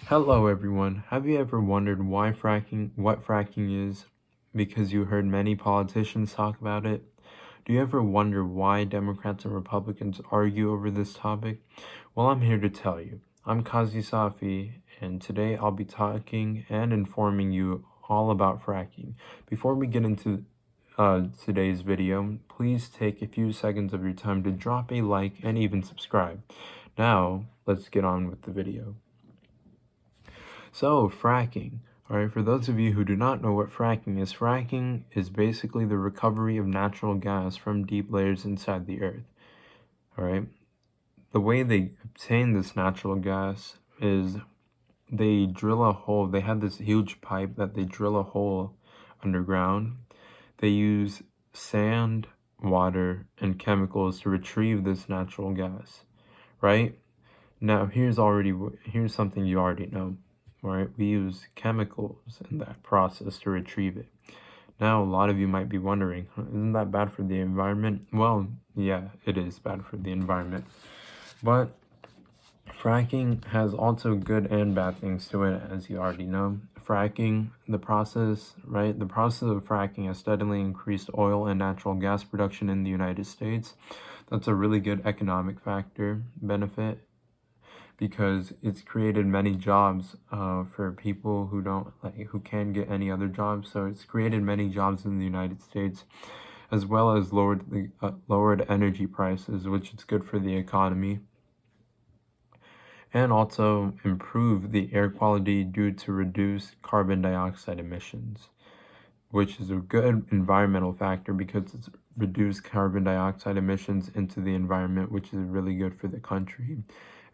Hello everyone. Have you ever wondered what fracking is because you heard many politicians talk about it? Do you ever wonder why Democrats and Republicans argue over this topic? Well, I'm here to tell you. I'm Kazi Safi, and today I'll be talking and informing you all about fracking. Before we get into today's video, please take a few seconds of your time to drop a like and even subscribe. Now, let's get on with the video. So, fracking. Alright, for those of you who do not know what fracking is basically the recovery of natural gas from deep layers inside the earth. Alright, the way they obtain this natural gas is they drill a hole. They have this huge pipe that they drill a hole underground. They use sand, water, and chemicals to retrieve this natural gas. Right? Now, here's something you already know. Right? We use chemicals in that process to retrieve it. Now, a lot of you might be wondering, isn't that bad for the environment? Well, yeah, it is bad for the environment. But fracking has also good and bad things to it, as you already know. Fracking, the process of fracking has steadily increased oil and natural gas production in the United States. That's a really good economic benefit, because it's created many jobs for people who can't get any other jobs. So it's created many jobs in the United States, as well as lowered energy prices, which is good for the economy, and also improve the air quality due to reduced carbon dioxide emissions, which is a good environmental factor because it's reduced carbon dioxide emissions into the environment, which is really good for the country.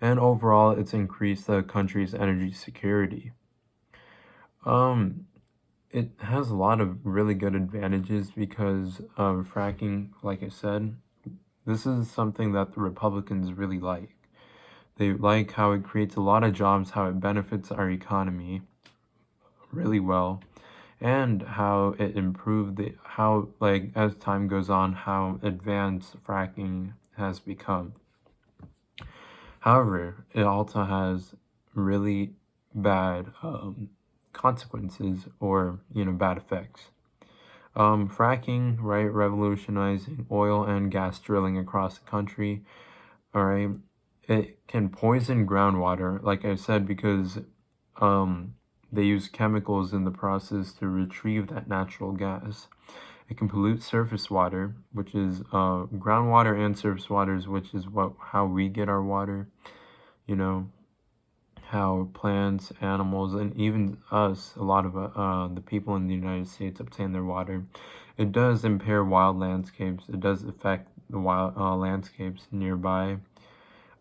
And overall, it's increased the country's energy security. It has a lot of really good advantages because fracking, like I said, this is something that the Republicans really like. They like how it creates a lot of jobs, how it benefits our economy really well, and how it improved as time goes on, how advanced fracking has become. However, it also has really bad consequences, or bad effects. Fracking, right, revolutionizing oil and gas drilling across the country. All right, it can poison groundwater, like I said, because they use chemicals in the process to retrieve that natural gas. It can pollute surface water, which is groundwater and surface waters, which is how we get our water. How plants, animals, and even us, a lot of the people in the United States, obtain their water. It does impair wild landscapes. It does affect the wild landscapes nearby.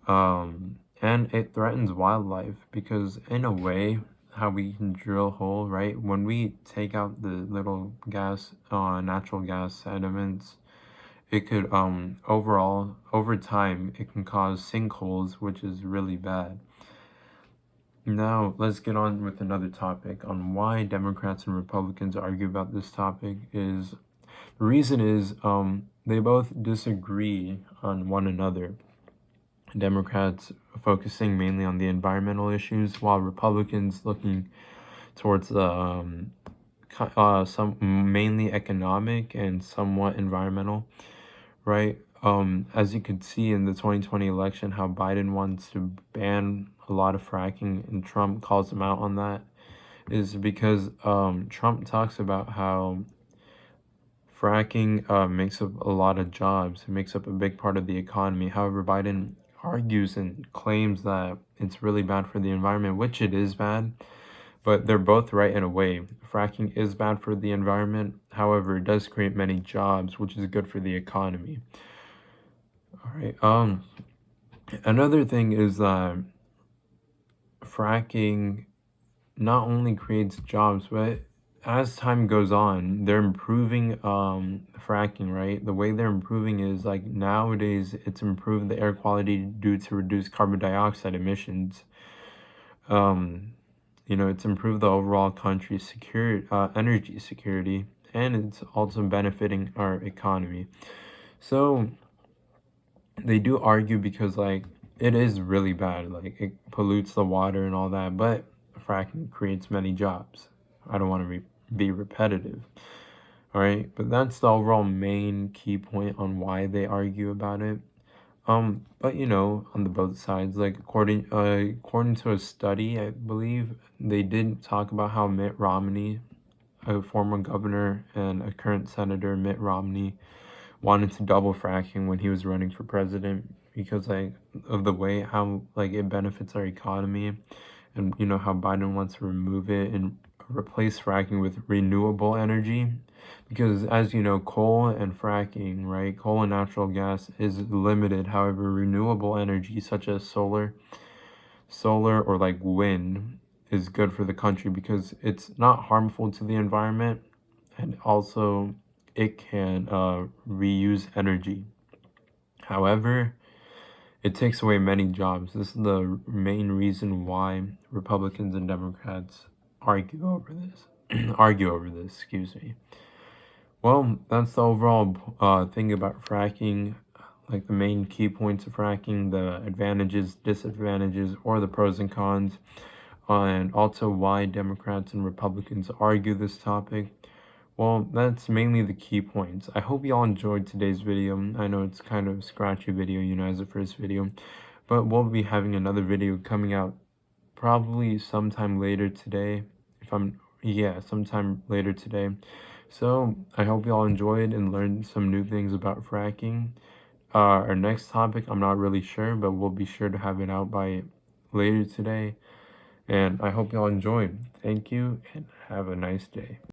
And it threatens wildlife because, in a way, how we can drill a hole, right? When we take out the little natural gas sediments, it could over time, it can cause sinkholes, which is really bad. Now, let's get on with another topic on why Democrats and Republicans argue about this topic. The reason is they both disagree on one another. Democrats focusing mainly on the environmental issues, while Republicans looking towards some mainly economic and somewhat environmental, right? As you could see in the 2020 election, how Biden wants to ban a lot of fracking and Trump calls him out on that, is because Trump talks about how fracking makes up a lot of jobs. It makes up a big part of the economy. However, Biden argues and claims that it's really bad for the environment, which it is bad, but they're both right in a way. Fracking is bad for the environment. However, it does create many jobs, which is good for the economy. All right. Another thing is that fracking not only creates jobs, but as time goes on, they're improving fracking, right? The way they're improving is, like, nowadays it's improved the air quality due to reduced carbon dioxide emissions. It's improved the overall country's energy security, and it's also benefiting our economy. So they do argue because, like, it is really bad, like it pollutes the water and all that, but fracking creates many jobs. I don't want to be repetitive. All right, but that's the overall main key point on why they argue about it. But you know, on the both sides, like according to a study, I believe they did talk about how Mitt Romney, a former governor and a current senator, Mitt Romney, wanted to double fracking when he was running for president because like of the way how like it benefits our economy, and you know how Biden wants to remove it and replace fracking with renewable energy, because as you know, coal and fracking, right, coal and natural gas is limited. However, renewable energy such as solar or like wind is good for the country because it's not harmful to the environment, and also it can reuse energy. However, it takes away many jobs. This is the main reason why Republicans and Democrats argue over this. Excuse me. Well, that's the overall thing about fracking, like the main key points of fracking, the advantages, disadvantages, or the pros and cons, and also why Democrats and Republicans argue this topic. Well, that's mainly the key points. I hope you all enjoyed today's video. I know it's kind of a scratchy video, you know, as the first video, but we'll be having another video coming out probably sometime later today. Sometime later today. So I hope you all enjoyed and learned some new things about fracking. Our next topic, I'm not really sure, but we'll be sure to have it out by later today. And I hope you all enjoyed. Thank you and have a nice day.